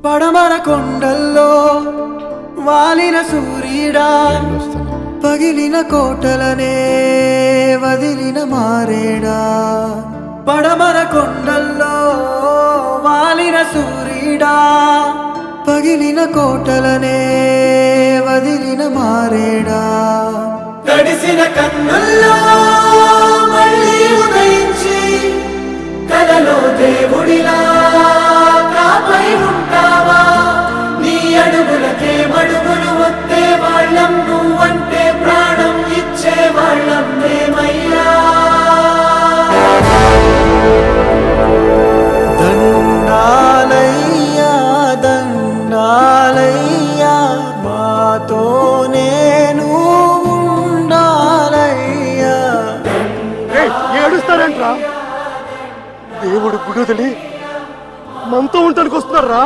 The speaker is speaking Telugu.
పడమర కొండల్లో వాలిన సూర్యుడా, పగిలిన కోటలనే వదిలిన మారేడా. పడమర కొండల్లో వాలిన సూర్యుడా, పగిలిన కోటలనే వదిలిన మారేడా. తడిసిన కన్నుల్లో మళ్ళీ ఉదయించి కలలో దేవుడిలా కాపై ఉంటావా. నీ అడుగులకే మడుగులు వస్తే వాళ్ళం, నువ్వంటే ప్రాణం ఇచ్చే వాళ్ళం మేమయ్యా. దండాలయ్యా దండాలయ్యా, మాతోనే ఉండాలయ్యా. ఏడుస్తారంట్రా, దేవుడు గుడి వదిలి మనతో ఉండటానికి వస్తున్నారా?